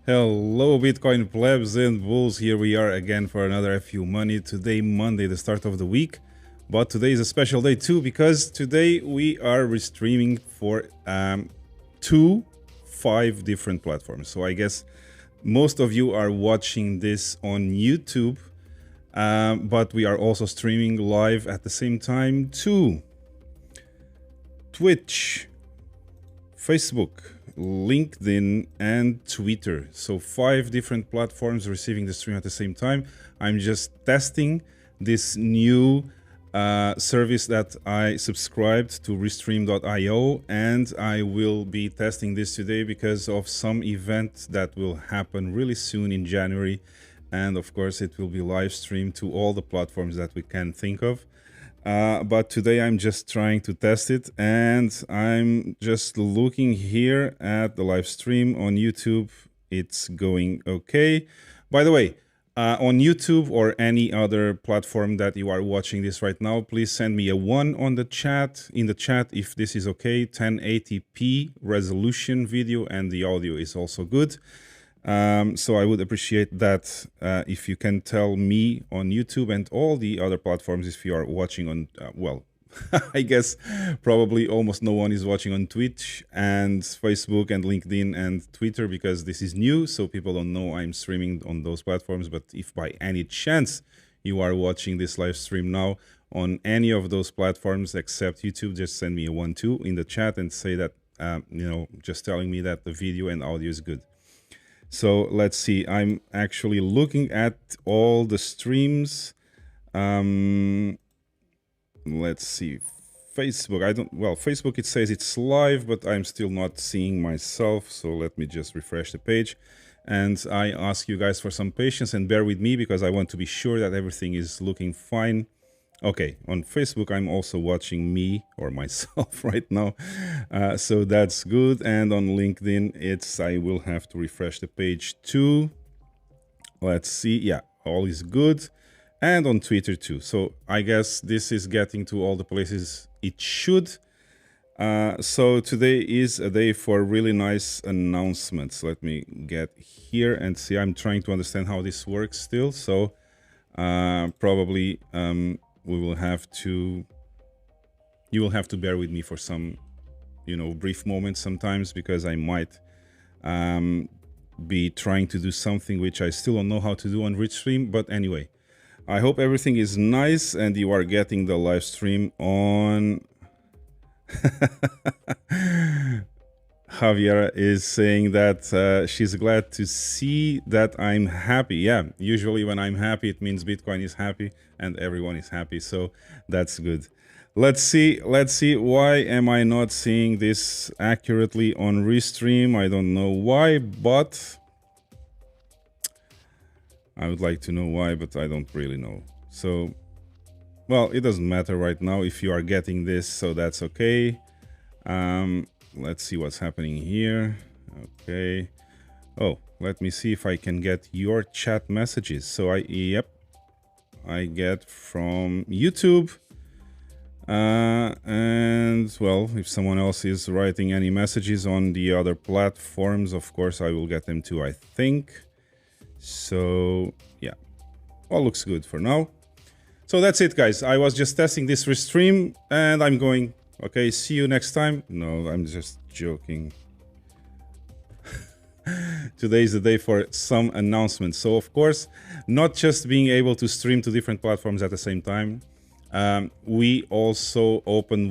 Hello, Bitcoin plebs and bulls. Here we are again for another FU Money. Today, Monday, the start of the week. But today is a special day too, because today we are restreaming for 5 different platforms. So I guess most of you are watching this on YouTube, but we are also streaming live at the same time to Twitch, Facebook, LinkedIn, and Twitter. So 5 different platforms receiving the stream at the same time. I'm just testing this new service that I subscribed to restream.io, and I will be testing this today because of some event that will happen really soon in January. And of course it will be live streamed to all the platforms that we can think of. But today I'm just trying to test it, and I'm just looking here at the live stream on YouTube. It's going okay. By the way, on YouTube or any other platform that you are watching this right now, please send me a 1 on the chat, in the chat, if this is okay. 1080p resolution video, and the audio is also good. So I would appreciate that if you can tell me on YouTube and all the other platforms if you are watching on, well, I guess probably almost no one is watching on Twitch and Facebook and LinkedIn and Twitter because this is new, so people don't know I'm streaming on those platforms. But if by any chance you are watching this live stream now on any of those platforms except YouTube, just send me a 1-2 in the chat and say that, just telling me that the video and audio is good. So let's see, I'm actually looking at all the streams. Let's see, Facebook, Facebook, it says it's live, but I'm still not seeing myself. So let me just refresh the page. And I ask you guys for some patience and bear with me because I want to be sure that everything is looking fine. Okay, on Facebook, I'm also watching me or myself right now. So that's good. And on LinkedIn, I will have to refresh the page too. Let's see. Yeah, all is good. And on Twitter too. So I guess this is getting to all the places it should. So today is a day for really nice announcements. Let me get here and see. I'm trying to understand how this works still. So probably... you will have to bear with me for some, brief moments sometimes, because I might be trying to do something which I still don't know how to do on Restream. But anyway, I hope everything is nice and you are getting the live stream on. Javiera is saying that she's glad to see that I'm happy. Yeah, usually when I'm happy, it means Bitcoin is happy and everyone is happy. So that's good. Let's see. Why am I not seeing this accurately on Restream? I don't know why, but I would like to know why, but I don't really know. So, well, it doesn't matter right now if you are getting this, so that's okay. Let's see what's happening here. Okay. Oh, let me see if I can get your chat messages. So I get from YouTube. And well, if someone else is writing any messages on the other platforms, of course, I will get them too, I think. So yeah, all looks good for now. So that's it, guys. I was just testing this restream and I'm going. Okay, see you next time. No, I'm just joking. Today is the day for some announcements. So, of course, not just being able to stream to different platforms at the same time, we also open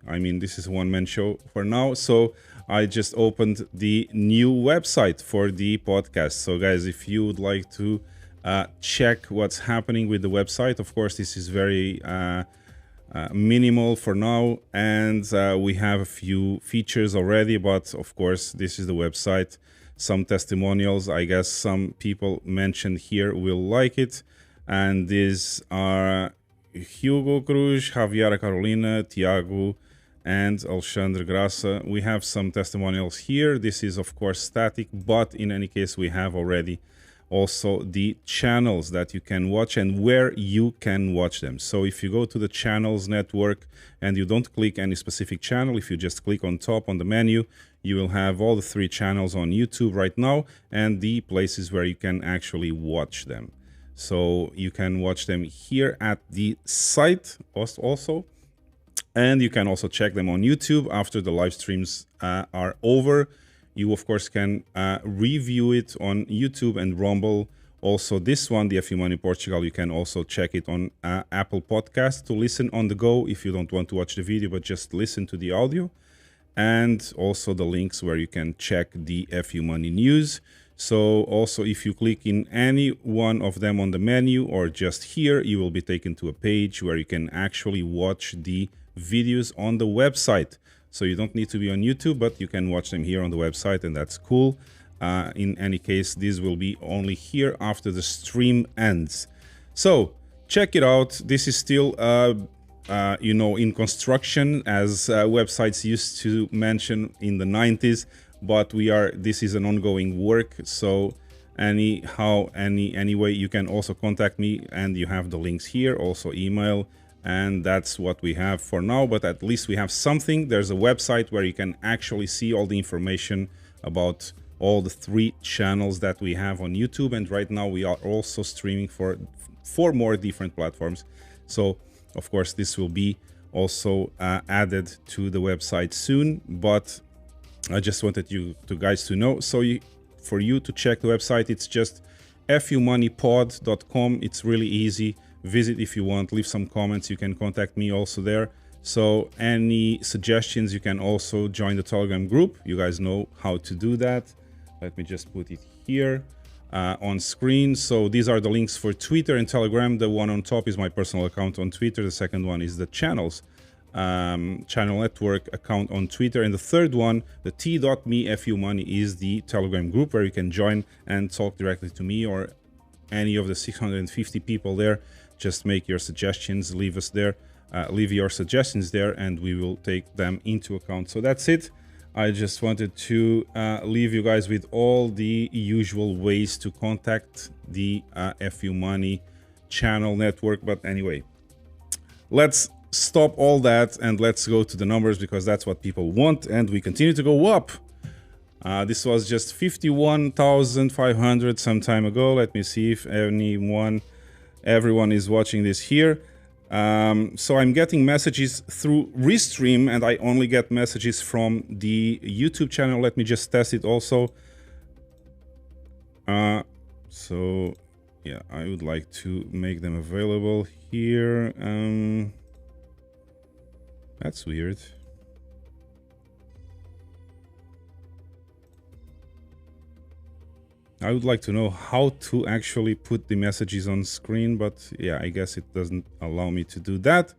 I mean, this is a one-man show for now. So I just opened the new website for the podcast. So, guys, if you would like to check what's happening with the website, of course, this is very... minimal for now, and we have a few features already, but of course this is the website. Some testimonials, I guess some people mentioned here will like it, and these are Hugo Cruz, Javiera Carolina, Tiago, and Alexandre Graça. We have some testimonials here. This is of course static, but in any case we have already also the channels that you can watch and where you can watch them. So if you go to the channels network and you don't click any specific channel, if you just click on top on the menu, you will have all the 3 channels on YouTube right now and the places where you can actually watch them. So you can watch them here at the site also, and you can also check them on YouTube after the live streams are over. You, of course, can review it on YouTube and Rumble. Also, this one, the FU Money Portugal, you can also check it on Apple Podcast to listen on the go if you don't want to watch the video, but just listen to the audio. And also the links where you can check the FU Money news. So also, if you click in any one of them on the menu or just here, you will be taken to a page where you can actually watch the videos on the website. So you don't need to be on YouTube, but you can watch them here on the website, and that's cool. In any case, this will be only here after the stream ends. So check it out. This is still, you know, in construction, as websites used to mention in the 90s. But this is an ongoing work. So anyway, you can also contact me, and you have the links here, also email. And that's what we have for now, but at least we have something. There's a website where you can actually see all the information about all the 3 channels that we have on YouTube. And right now we are also streaming for 4 more different platforms. So of course this will be also added to the website soon, but I just wanted you guys to know. So for you to check the website, it's just fumoneypod.com. It's really easy. Visit if you want, leave some comments. You can contact me also there. So any suggestions, you can also join the Telegram group. You guys know how to do that. Let me just put it here on screen. So these are the links for Twitter and Telegram. The one on top is my personal account on Twitter. The second one is the channel network account on Twitter. And the third one, the T.me FU Money, is the Telegram group where you can join and talk directly to me or any of the 650 people there. Just make your suggestions, leave your suggestions there, and we will take them into account. So that's it. I just wanted to leave you guys with all the usual ways to contact the FU Money channel network. But anyway, let's stop all that and let's go to the numbers, because that's what people want, and we continue to go up. This was just 51,500 some time ago. Let me see if everyone is watching this here. So I'm getting messages through Restream, and I only get messages from the YouTube channel. Let me just test it also. So yeah, I would like to make them available here. That's weird. I would like to know how to actually put the messages on screen, but yeah, I guess it doesn't allow me to do that.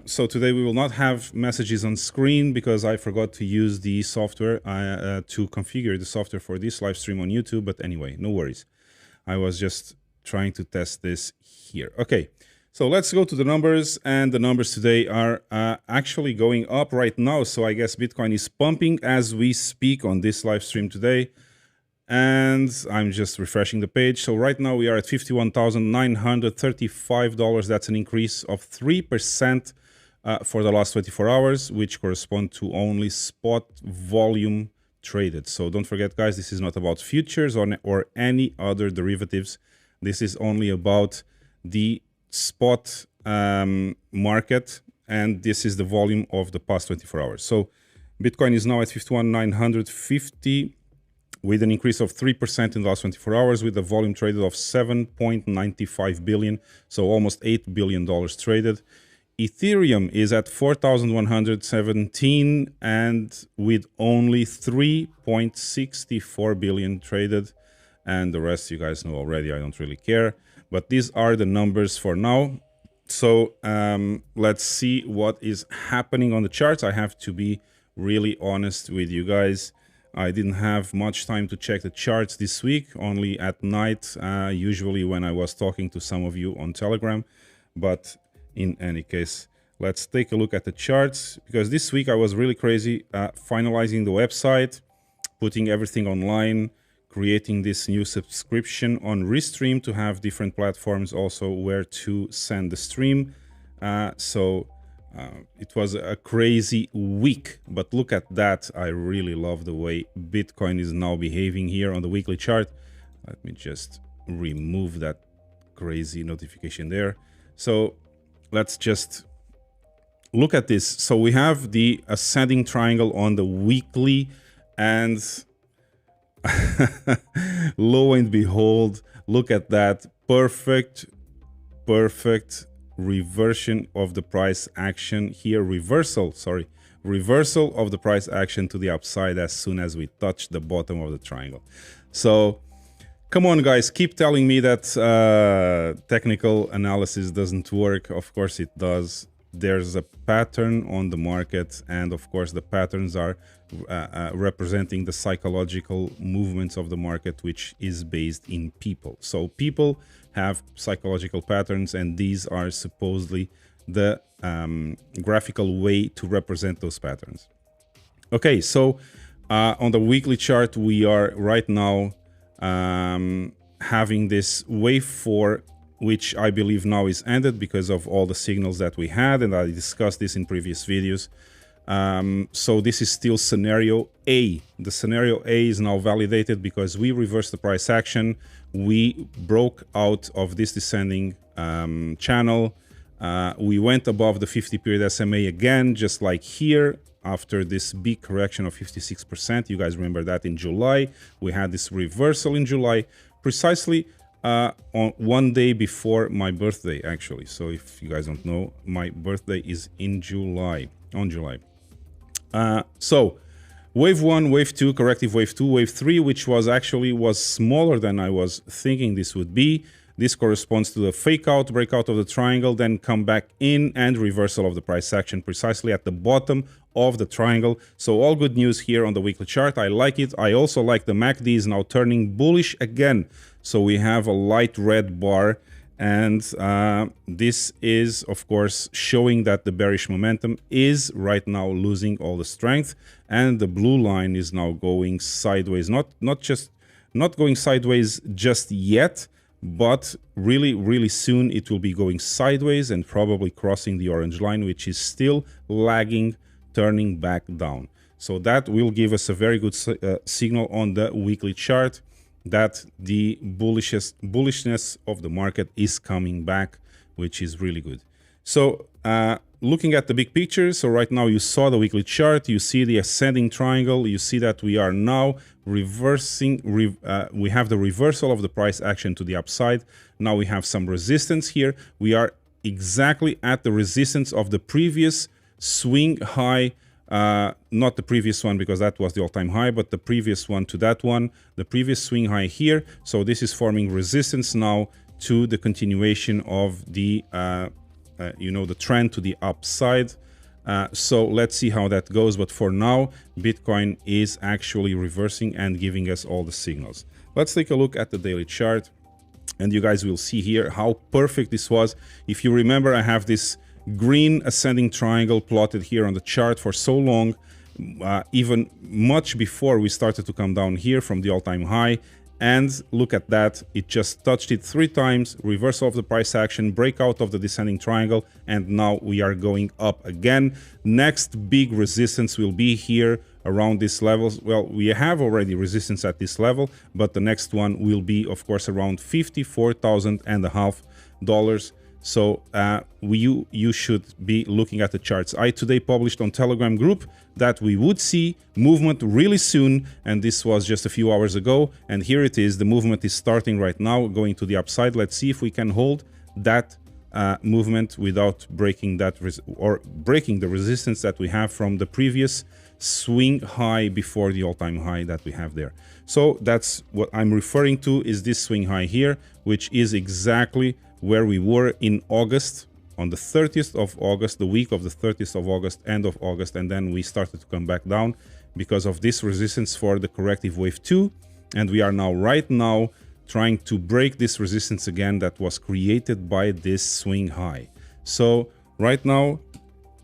So today we will not have messages on screen because I forgot to use the software to configure the software for this live stream on YouTube. But anyway, no worries. I was just trying to test this here. Okay, so let's go to the numbers, and the numbers today are actually going up right now. So I guess Bitcoin is pumping as we speak on this live stream today. And I'm just refreshing the page. So right now we are at $51,935. That's an increase of 3% for the last 24 hours, which correspond to only spot volume traded. So don't forget, guys, this is not about futures or any other derivatives. This is only about the spot market, and this is the volume of the past 24 hours. So Bitcoin is now at 51,950. with an increase of 3% in the last 24 hours, with a volume traded of 7.95 billion, so almost $8 billion traded. Ethereum is at 4,117 and with only 3.64 billion traded, and the rest you guys know already. I don't really care, but these are the numbers for now. So let's see what is happening on the charts. I have to be really honest with you guys. I didn't have much time to check the charts this week, only at night, usually when I was talking to some of you on Telegram. But in any case, let's take a look at the charts, because this week I was really crazy finalizing the website, putting everything online, creating this new subscription on Restream to have different platforms also where to send the stream. It was a crazy week, but look at that. I really love the way Bitcoin is now behaving here on the weekly chart. Let me just remove that crazy notification there. So let's just look at this. So we have the ascending triangle on the weekly, and lo and behold, look at that perfect reversion of the price action here. Reversal of the price action to the upside as soon as we touch the bottom of the triangle. So come on, guys, keep telling me that technical analysis doesn't work. Of course it does. There's a pattern on the market, and of course the patterns are representing the psychological movements of the market, which is based in people. So people have psychological patterns, and these are supposedly the graphical way to represent those patterns. Okay, so on the weekly chart, we are right now having this wave 4, which I believe now is ended because of all the signals that we had, and I discussed this in previous videos. So this is still scenario A. The scenario A is now validated because we reversed the price action. We broke out of this descending channel. We went above the 50-period SMA again, just like here, after this big correction of 56%. You guys remember that in July. We had this reversal in July, precisely on one day before my birthday, actually. So if you guys don't know, my birthday is in July, on July. So wave 1, wave 2, corrective wave 2, wave 3, which was smaller than I was thinking this would be. This corresponds to the fake out, breakout of the triangle, then come back in and reversal of the price action precisely at the bottom of the triangle. So all good news here on the weekly chart. I like it. I also like the MACD is now turning bullish again. So we have a light red bar, and this is of course showing that the bearish momentum is right now losing all the strength, and the blue line is now going sideways. Not going sideways just yet, but really soon it will be going sideways and probably crossing the orange line, which is still lagging, turning back down. So that will give us a very good signal on the weekly chart that the bullishness of the market is coming back, which is really good. So looking at the big picture, so right now you saw the weekly chart, you see the ascending triangle, you see that we are now reversing, we have the reversal of the price action to the upside. Now we have some resistance here. We are exactly at the resistance of the previous swing high, not the previous one because that was the all-time high, but the previous one to that one, the previous swing high here. So this is forming resistance now to the continuation of the the trend to the upside. So let's see how that goes. But for now, Bitcoin is actually reversing and giving us all the signals. Let's take a look at the daily chart, and you guys will see here how perfect this was. If you remember, I have this green ascending triangle plotted here on the chart for so long, even much before we started to come down here from the all-time high. And look at that, it just touched it 3 times, reversal of the price action, breakout of the descending triangle, and now we are going up again. Next big resistance will be here around these levels. Well, we have already resistance at this level, but the next one will be, of course, around $54,500. So you should be looking at the charts. I today published on Telegram group that we would see movement really soon, and this was just a few hours ago, and here it is. The movement is starting right now, going to the upside. Let's see if we can hold that movement without breaking that breaking the resistance that we have from the previous swing high before the all-time high that we have there. So that's what I'm referring to, is this swing high here, which is exactly where we were in August, on the 30th of August, the week of the 30th of August, end of August, and then we started to come back down because of this resistance for the corrective wave 2, and we are now right now trying to break this resistance again that was created by this swing high. So right now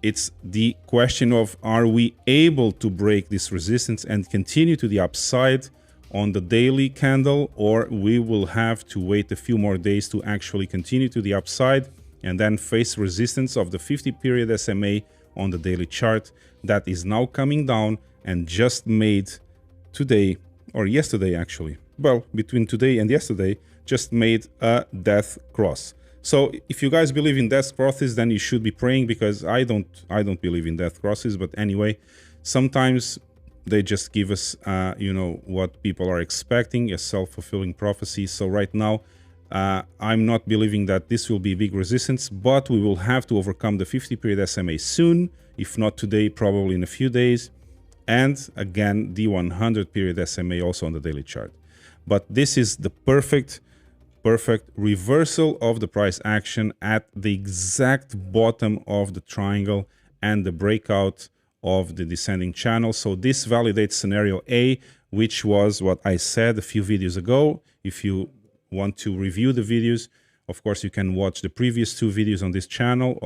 it's the question of, are we able to break this resistance and continue to the upside on the daily candle, or we will have to wait a few more days to actually continue to the upside and then face resistance of the 50-period SMA on the daily chart that is now coming down and just made today, or yesterday actually, well, between today and yesterday, just made a death cross. So if you guys believe in death crosses, then you should be praying, because I don't believe in death crosses. But anyway, sometimes they just give us, you know, what people are expecting, a self-fulfilling prophecy. So right now, I'm not believing that this will be big resistance, but we will have to overcome the 50-period SMA soon, if not today, probably in a few days. And again, the 100-period SMA also on the daily chart. But this is the perfect reversal of the price action at the exact bottom of the triangle and the breakout of the descending channel. So this validates scenario A, which was what I said a few videos ago. If you want to review the videos, of course, you can watch the previous 2 videos on this channel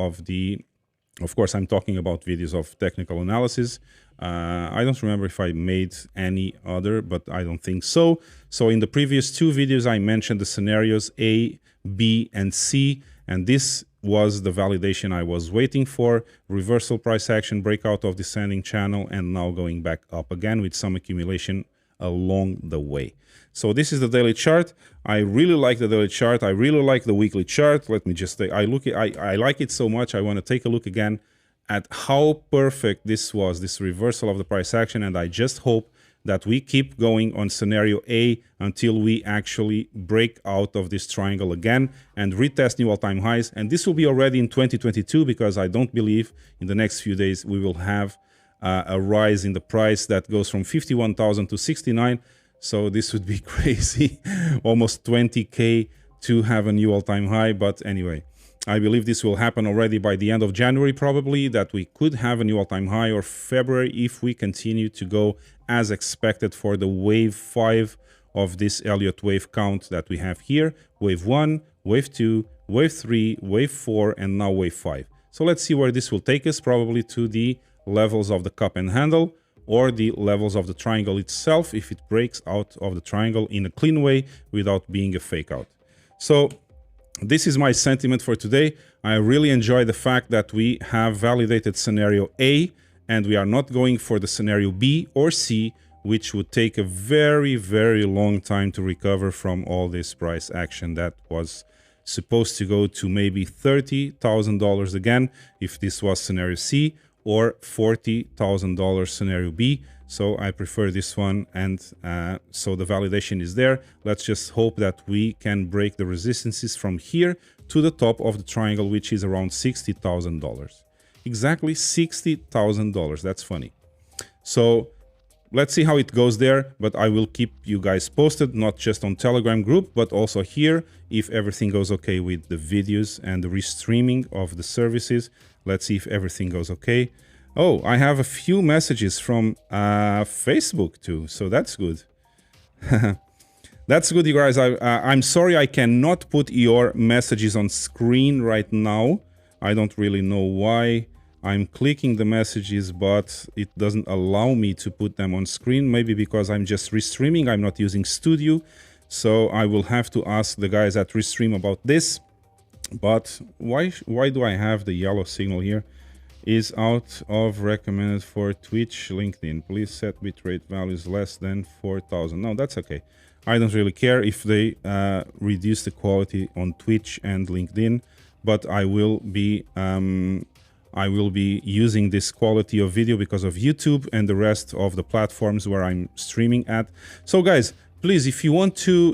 of course, I'm talking about videos of technical analysis. I don't remember if I made any other, but I don't think so. So in the previous 2 videos, I mentioned the scenarios A, B, and C, and this was the validation I was waiting for. Reversal price action, breakout of descending channel, and now going back up again with some accumulation along the way. So this is the daily chart. I really like the daily chart. I really like the weekly chart. Let me just say, I like it so much. I want to take a look again at how perfect this was, this reversal of the price action. And I just hope that we keep going on scenario A until we actually break out of this triangle again and retest new all-time highs. And this will be already in 2022, because I don't believe in the next few days we will have a rise in the price that goes from 51,000 to 69. So this would be crazy, almost 20K to have a new all-time high. But anyway, I believe this will happen already by the end of January, probably, that we could have a new all-time high, or February, if we continue to go as expected for the wave 5 of this Elliott wave count that we have here. Wave 1, wave 2, wave 3, wave 4, and now wave 5. So let's see where this will take us, probably to the levels of the cup and handle, or the levels of the triangle itself, if it breaks out of the triangle in a clean way without being a fake out. So this is my sentiment for today. I really enjoy the fact that we have validated scenario A, and we are not going for the scenario B or C, which would take a very, very long time to recover from all this price action that was supposed to go to maybe $30,000 again if this was scenario C, or $40,000 scenario B. So I prefer this one, and so the validation is there. Let's just hope that we can break the resistances from here to the top of the triangle, which is around $60,000. Exactly $60,000. That's funny. So let's see how it goes there, but I will keep you guys posted, not just on Telegram group, but also here, if everything goes okay with the videos and the restreaming of the services. Let's see if everything goes okay. Oh, I have a few messages from Facebook too, so that's good. That's good, you guys. I'm sorry I cannot put your messages on screen right now. I don't really know why. I'm clicking the messages, but it doesn't allow me to put them on screen. Maybe because I'm just restreaming, I'm not using Studio. So I will have to ask the guys at Restream about this. But why do I have the yellow signal here? Is out of recommended for Twitch, LinkedIn. Please set bitrate values less than 4,000. No, that's okay. I don't really care if they reduce the quality on Twitch and LinkedIn, but I will be using this quality of video because of YouTube and the rest of the platforms where I'm streaming at. So guys, please, if you want to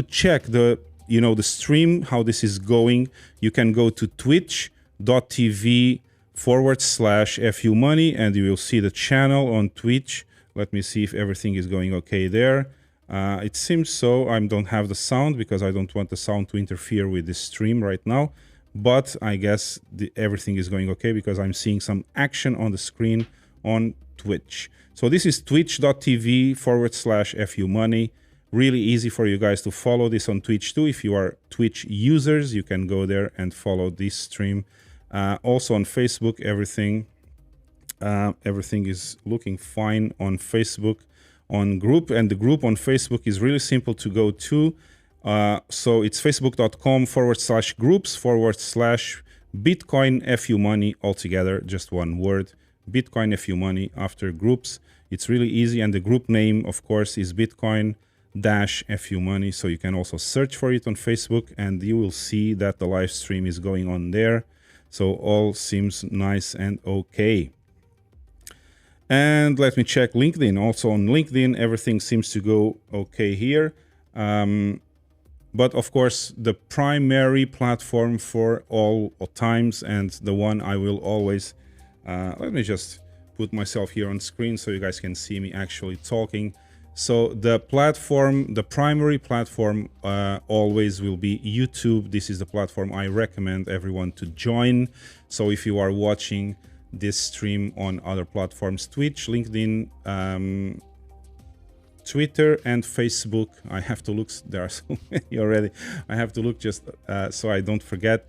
check the the stream, how this is going, you can go to twitch.tv/FU Money and you will see the channel on Twitch. Let me see if everything is going okay there. It seems so. I don't have the sound because I don't want the sound to interfere with this stream right now. But I guess everything is going okay because I'm seeing some action on the screen on Twitch. So this is twitch.tv/FU Money. Really easy for you guys to follow this on Twitch too. If you are Twitch users, you can go there and follow this stream. Also on Facebook, everything is looking fine on Facebook. on group, and the group on Facebook is really simple to go to. So it's facebook.com/groups/Bitcoin FU money altogether, just one word, Bitcoin FU money after groups. It's really easy, and the group name, of course, is Bitcoin-FU money. So you can also search for it on Facebook, and you will see that the live stream is going on there. So all seems nice and okay. And let me check LinkedIn. Also on LinkedIn, everything seems to go okay here. But of course, the primary platform for all times, and the one I will always, let me just put myself here on screen so you guys can see me actually talking. So the platform, the primary platform always will be YouTube. This is the platform I recommend everyone to join. So if you are watching this stream on other platforms, Twitch, LinkedIn, Twitter and Facebook, I have to look, there are so many already. I have to look just so I don't forget.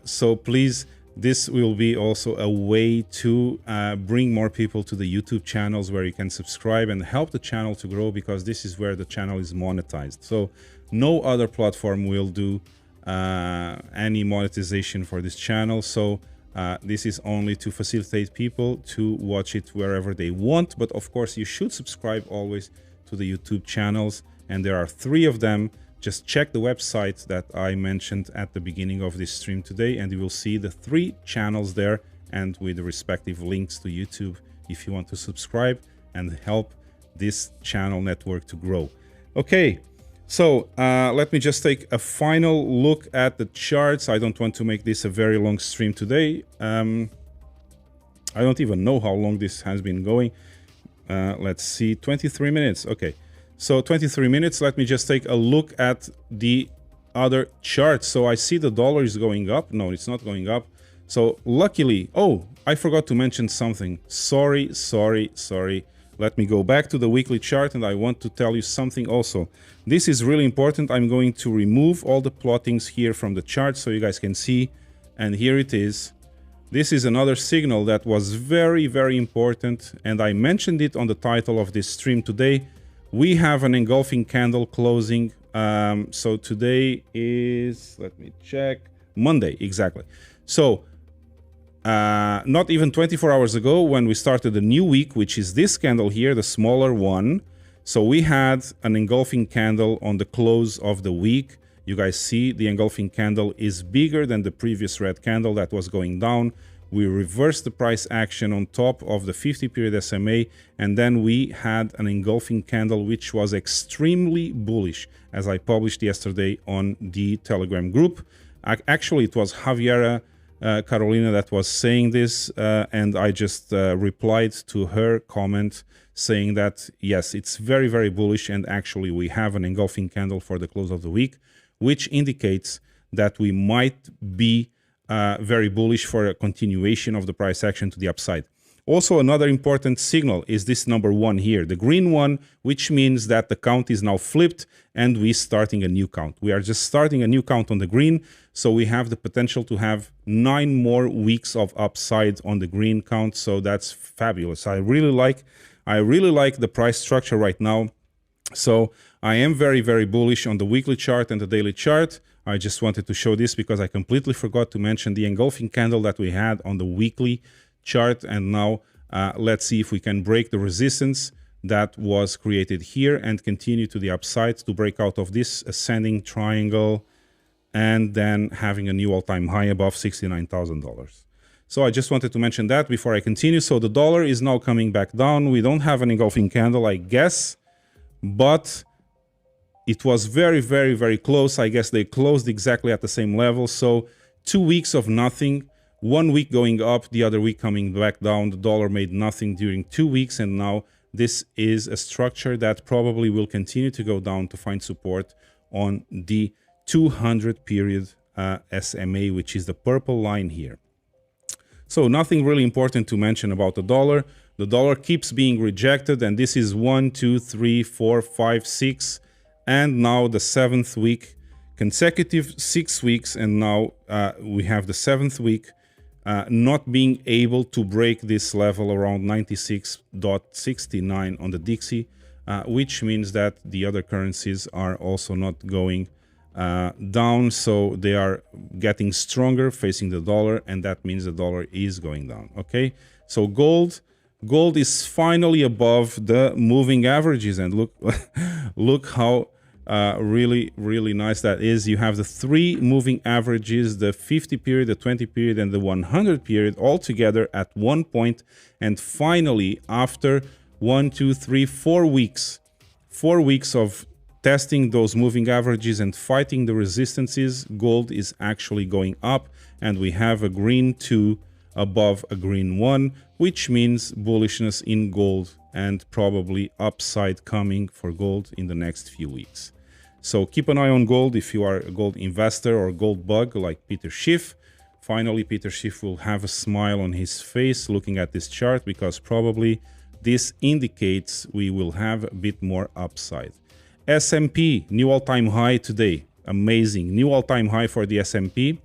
So please, this will be also a way to bring more people to the YouTube channels where you can subscribe and help the channel to grow, because this is where the channel is monetized. So no other platform will do any monetization for this channel. So this is only to facilitate people to watch it wherever they want. But of course, you should subscribe always to the YouTube channels, and there are 3 of them. Just check the website that I mentioned at the beginning of this stream today, and you will see the 3 channels there, and with the respective links to YouTube if you want to subscribe and help this channel network to grow. Okay, so let me just take a final look at the charts. I don't want to make this a very long stream today. I don't even know how long this has been going. Let's see, 23 minutes. Okay, so 23 minutes. Let me just take a look at the other charts. So I see the dollar is going up. No, it's not going up. So luckily, oh, I forgot to mention something. Sorry. Let me go back to the weekly chart, and I want to tell you something also. This is really important. I'm going to remove all the plottings here from the chart so you guys can see. And here it is. This is another signal that was very, very important, and I mentioned it on the title of this stream today. We have an engulfing candle closing. So today is, let me check, Monday, exactly. So not even 24 hours ago, when we started a new week, which is this candle here, the smaller one. So we had an engulfing candle on the close of the week. You guys see the engulfing candle is bigger than the previous red candle that was going down. We reversed the price action on top of the 50-period SMA, and then we had an engulfing candle which was extremely bullish, as I published yesterday on the Telegram group. Actually, it was Javiera Carolina that was saying this, and I just replied to her comment saying that, yes, it's very, very bullish, and actually we have an engulfing candle for the close of the week, which indicates that we might be very bullish for a continuation of the price action to the upside. Also, another important signal is this number 1 here, the green one, which means that the count is now flipped and we're starting a new count. We are just starting a new count on the green, so we have the potential to have 9 more weeks of upside on the green count, so that's fabulous. I really like the price structure right now. So I am very, very bullish on the weekly chart and the daily chart. I just wanted to show this because I completely forgot to mention the engulfing candle that we had on the weekly chart. And now let's see if we can break the resistance that was created here and continue to the upside to break out of this ascending triangle and then having a new all-time high above $69,000. So I just wanted to mention that before I continue. So the dollar is now coming back down. We don't have an engulfing candle, I guess, but it was very, very, very close. I guess they closed exactly at the same level. So 2 weeks of nothing, 1 week going up, the other week coming back down. The dollar made nothing during 2 weeks. And now this is a structure that probably will continue to go down to find support on the 200-period SMA, which is the purple line here. So nothing really important to mention about the dollar. The dollar keeps being rejected, and this is 1, 2, 3, 4, 5, 6, and now the 7th week, consecutive 6 weeks, and now we have the 7th week not being able to break this level around 96.69 on the Dixie. which means that the other currencies are also not going down, so they are getting stronger facing the dollar, and that means the dollar is going down. Okay, so gold is finally above the moving averages, and look look how really nice that is. You have the 3 moving averages, the 50 period, the 20 period, and the 100 period all together at one point, and finally after 1, 2, 3, 4 weeks, 4 weeks of testing those moving averages and fighting the resistances, gold is actually going up, and we have a green 2 above a green 1, which means bullishness in gold and probably upside coming for gold in the next few weeks. So keep an eye on gold if you are a gold investor or gold bug like Peter Schiff. Finally, Peter Schiff will have a smile on his face looking at this chart, because probably this indicates we will have a bit more upside. S&P, new all-time high today. Amazing. New all-time high for the S&P.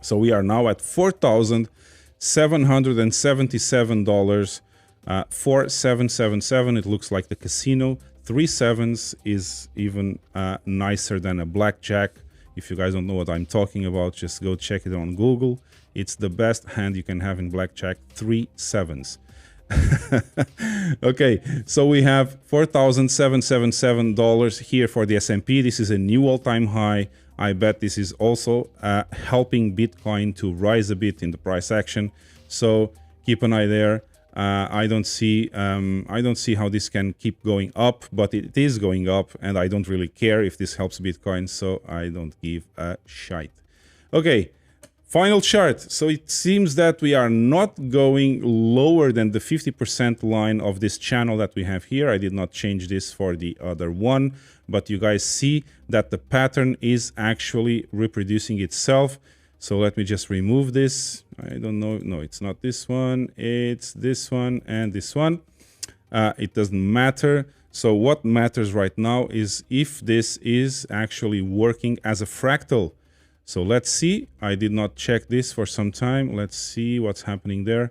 So we are now at $4,777. 4777. It looks like the casino. 3 sevens is even nicer than a blackjack. If you guys don't know what I'm talking about, just go check it on Google. It's the best hand you can have in blackjack. 3 sevens. Okay, so we have $4,777 here for the S&P. This is a new all-time high. I bet this is also helping Bitcoin to rise a bit in the price action. So keep an eye there. I don't see how this can keep going up, but it is going up, and I don't really care if this helps Bitcoin, so I don't give a shite. Okay. Final chart. So it seems that we are not going lower than the 50% line of this channel that we have here. I did not change this for the other one, but you guys see that the pattern is actually reproducing itself. So let me just remove this. I don't know. No, it's not this one. It's this one and this one. It doesn't matter. So what matters right now is if this is actually working as a fractal. So let's see. I did not check this for some time. Let's see what's happening there.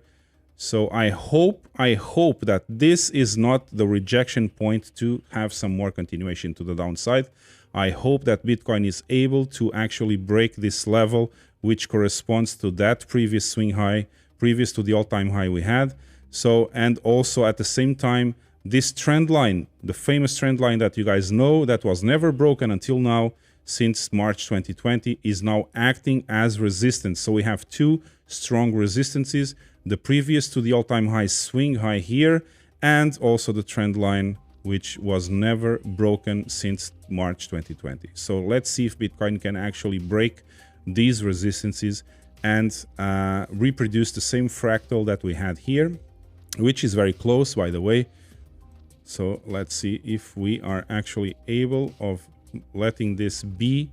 So I hope that this is not the rejection point to have some more continuation to the downside. I hope that Bitcoin is able to actually break this level, which corresponds to that previous swing high, previous to the all-time high we had. So, and also at the same time, this trend line, the famous trend line that you guys know that was never broken until now, since March 2020, is now acting as resistance. So we have 2 strong resistances, the previous to the all-time high swing high here, and also the trend line, which was never broken since March 2020. So let's see if Bitcoin can actually break these resistances and reproduce the same fractal that we had here, which is very close, by the way. So let's see if we are actually able of letting this be.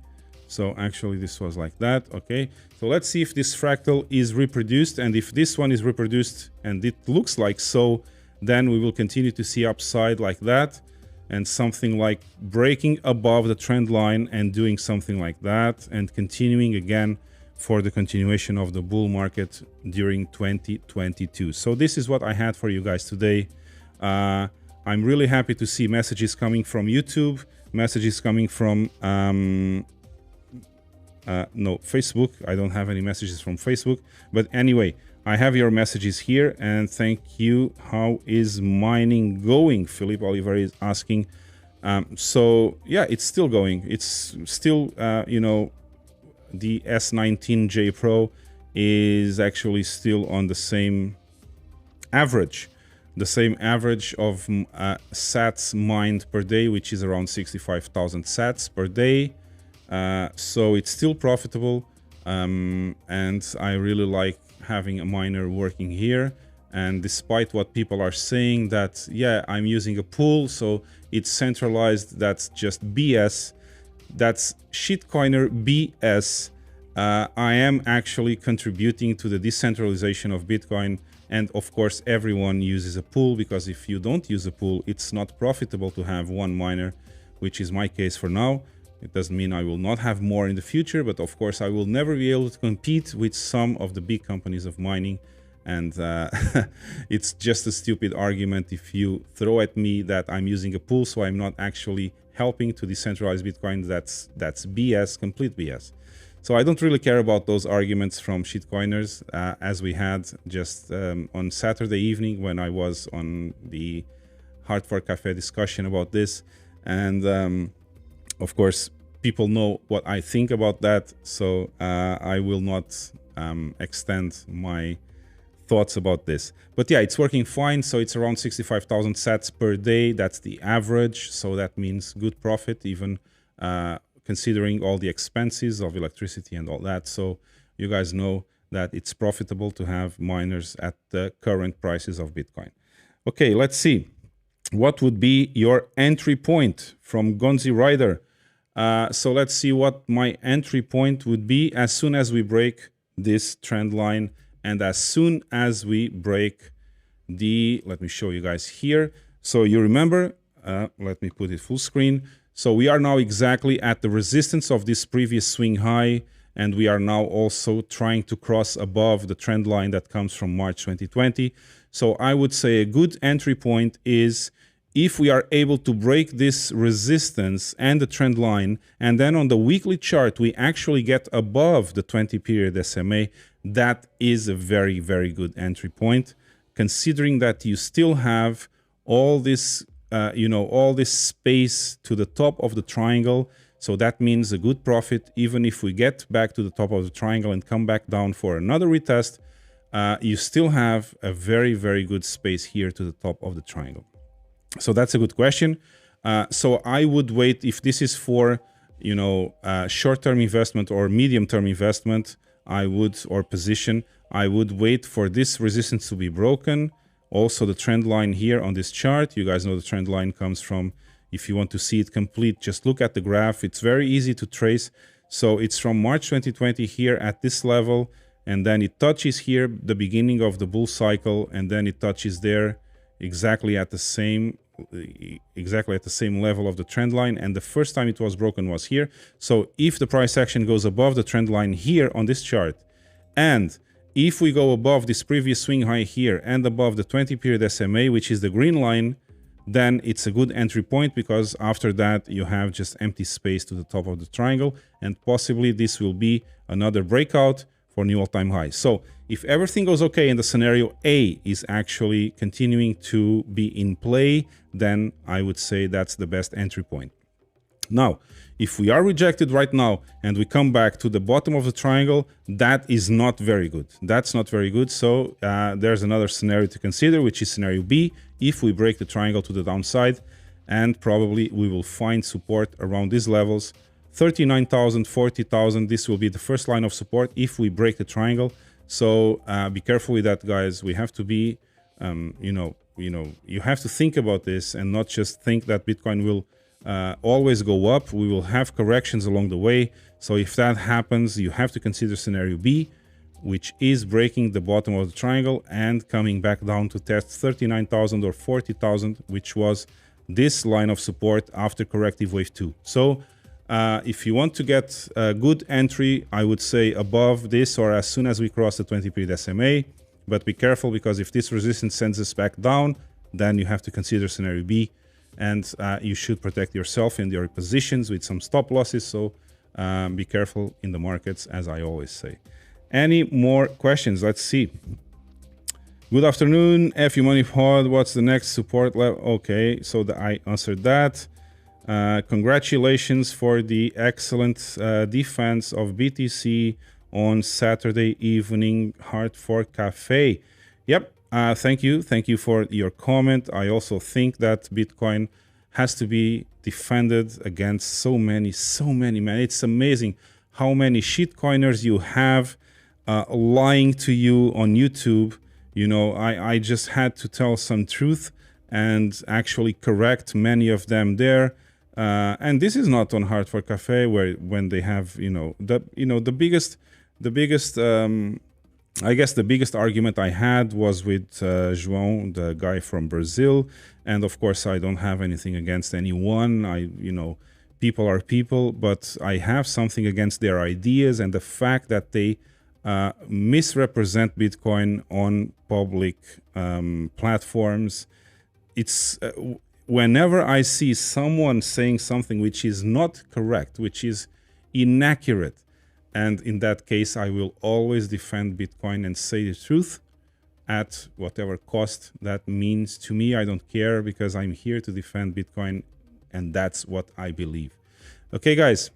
So actually this was like that. Okay, so let's see if this fractal is reproduced, and if this one is reproduced and it looks like so, then we will continue to see upside like that, and something like breaking above the trend line and doing something like that, and continuing again for the continuation of the bull market during 2022. So this is what I had for you guys today. I'm really happy to see messages coming from YouTube, messages coming from no, Facebook. I don't have any messages from Facebook, but anyway, I have your messages here, and thank you. How is mining going? Philip Oliver is asking. So yeah, it's still going. It's still, you know, the S19J Pro is actually still on the same average. The same average of sats mined per day, which is around 65,000 sats per day. So it's still profitable, and I really like having a miner working here. And despite what people are saying that, yeah, I'm using a pool, so it's centralized, that's just BS. That's shitcoiner BS. I am actually contributing to the decentralization of Bitcoin. And of course, everyone uses a pool, because if you don't use a pool, it's not profitable to have one miner, which is my case for now. It doesn't mean I will not have more in the future, but of course, I will never be able to compete with some of the big companies of mining. And it's just a stupid argument if you throw at me that I'm using a pool, so I'm not actually helping to decentralize Bitcoin. That's BS, complete BS. So I don't really care about those arguments from shitcoiners, as we had just on Saturday evening when I was on the Hard Fork Cafe discussion about this. And of course, people know what I think about that, so I will not extend my thoughts about this. But yeah, it's working fine. So it's around 65,000 sats per day. That's the average. So that means good profit, even considering all the expenses of electricity and all that. So you guys know that it's profitable to have miners at the current prices of Bitcoin. Okay, let's see. What would be your entry point from Gonzi Rider? So let's see what my entry point would be as soon as we break this trend line and as soon as we break the, let me show you guys here. So you remember, let me put it full screen. So we are now exactly at the resistance of this previous swing high, and we are now also trying to cross above the trend line that comes from March 2020. So I would say a good entry point is if we are able to break this resistance and the trend line, and then on the weekly chart we actually get above the 20-period SMA, that is a very, very good entry point, considering that you still have all this all this space to the top of the triangle. So that means a good profit. Even if we get back to the top of the triangle and come back down for another retest, you still have a very, very good space here to the top of the triangle. So that's a good question. So I would wait if this is for, short-term investment or medium-term investment, or position, I would wait for this resistance to be broken. Also, the trend line here on this chart, you guys know the trend line comes from, if you want to see it complete, just look at the graph. It's very easy to trace. So it's from March 2020 here at this level, and then it touches here the beginning of the bull cycle, and then it touches there exactly at the same level of the trend line. And the first time it was broken was here. So if the price action goes above the trend line here on this chart, and if we go above this previous swing high here and above the 20-period SMA, which is the green line, then it's a good entry point, because after that you have just empty space to the top of the triangle, and possibly this will be another breakout for new all-time high. So if everything goes okay and the scenario A is actually continuing to be in play, then I would say that's the best entry point. Now, if we are rejected right now and we come back to the bottom of the triangle, that is not very good. That's not very good. So there's another scenario to consider, which is scenario B, if we break the triangle to the downside, and probably we will find support around these levels. 39,000, 40,000, this will be the first line of support if we break the triangle. So be careful with that, guys. We have to be, you have to think about this and not just think that Bitcoin will always go up. We will have corrections along the way. So if that happens, you have to consider scenario B, which is breaking the bottom of the triangle and coming back down to test 39,000 or 40,000, which was this line of support after corrective wave 2. So if you want to get a good entry, I would say above this or as soon as we cross the 20-period SMA. But be careful, because if this resistance sends us back down, then you have to consider scenario B. And you should protect yourself and your positions with some stop losses. So be careful in the markets, as I always say. Any more questions? Let's see. Good afternoon, FU Money Pod. What's the next support level? Okay, so I answered that. Congratulations for the excellent defense of BTC on Saturday evening Hard Fork Cafe. Yep. Thank you. Thank you for your comment. I also think that Bitcoin has to be defended against so many, man. It's amazing how many shitcoiners you have lying to you on YouTube. I just had to tell some truth and actually correct many of them there. And this is not on Hard Fork Cafe, when they have, the biggest I guess the biggest argument I had was with João, the guy from Brazil. And of course, I don't have anything against anyone. People are people, but I have something against their ideas and the fact that they misrepresent Bitcoin on public platforms. It's whenever I see someone saying something which is not correct, which is inaccurate, and in that case, I will always defend Bitcoin and say the truth at whatever cost that means to me. I don't care, because I'm here to defend Bitcoin, and that's what I believe. Okay, guys,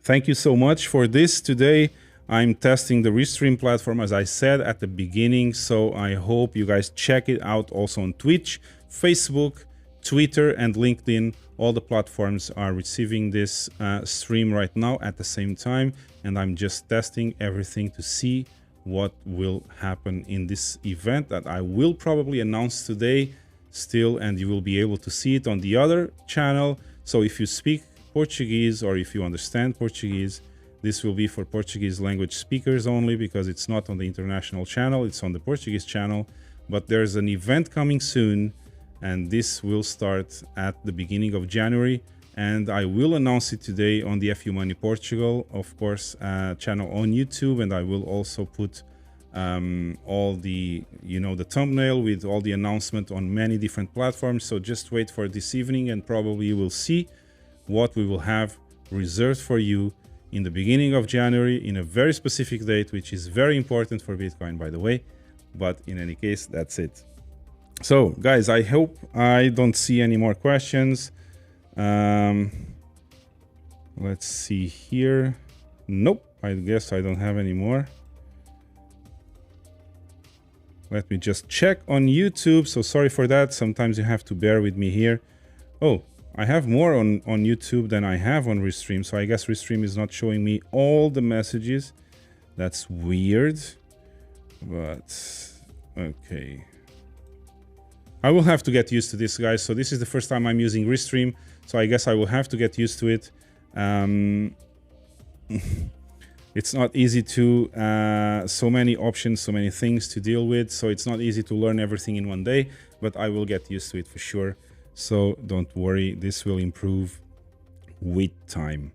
thank you so much for this today. I'm testing the Restream platform, as I said at the beginning, so I hope you guys check it out also on Twitch, Facebook, Twitter, and LinkedIn. All the platforms are receiving this stream right now at the same time, and I'm just testing everything to see what will happen in this event that I will probably announce today still, and you will be able to see it on the other channel. So if you speak Portuguese or if you understand Portuguese, this will be for Portuguese language speakers only, because it's not on the international channel, it's on the Portuguese channel. But there's an event coming soon, and this will start at the beginning of January, and I will announce it today on the FU Money Portugal, of course, channel on YouTube, and I will also put all the, the thumbnail with all the announcement on many different platforms. So just wait for this evening, and probably you will see what we will have reserved for you in the beginning of January, in a very specific date, which is very important for Bitcoin, by the way. But in any case, that's it. So guys, I hope I don't see any more questions. Let's see here. Nope, I guess I don't have any more. Let me just check on YouTube. So sorry for that. Sometimes you have to bear with me here. Oh, I have more on YouTube than I have on Restream. So I guess Restream is not showing me all the messages. That's weird. But okay. I will have to get used to this, guys. So this is the first time I'm using Restream. So I guess I will have to get used to it. It's not easy to, so many options, so many things to deal with. So it's not easy to learn everything in one day, but I will get used to it for sure. So don't worry, this will improve with time.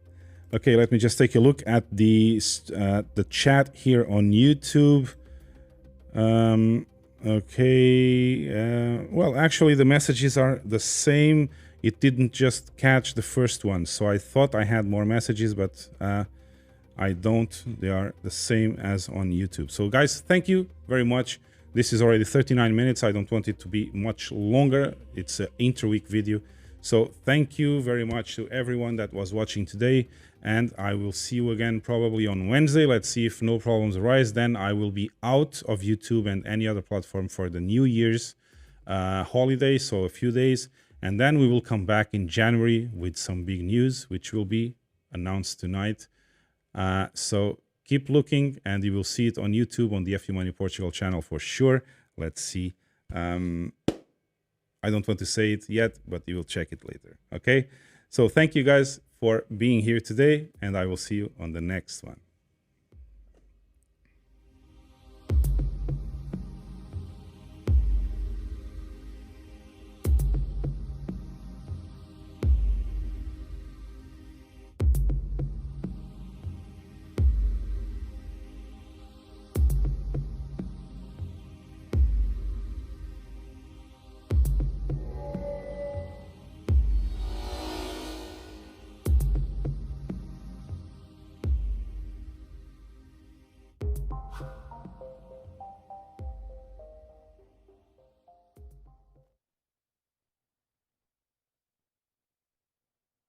Okay, let me just take a look at the chat here on YouTube. Okay, well, actually the messages are the same. It didn't just catch the first one. So I thought I had more messages, but I don't. They are the same as on YouTube. So guys, thank you very much. This is already 39 minutes. I don't want it to be much longer. It's an interweek video. So thank you very much to everyone that was watching today. And I will see you again probably on Wednesday. Let's see if no problems arise. Then I will be out of YouTube and any other platform for the New Year's holiday. So a few days. And then we will come back in January with some big news, which will be announced tonight. So keep looking, and you will see it on YouTube on the FU Money Portugal channel for sure. Let's see. I don't want to say it yet, but you will check it later. Okay. So thank you guys for being here today, and I will see you on the next one.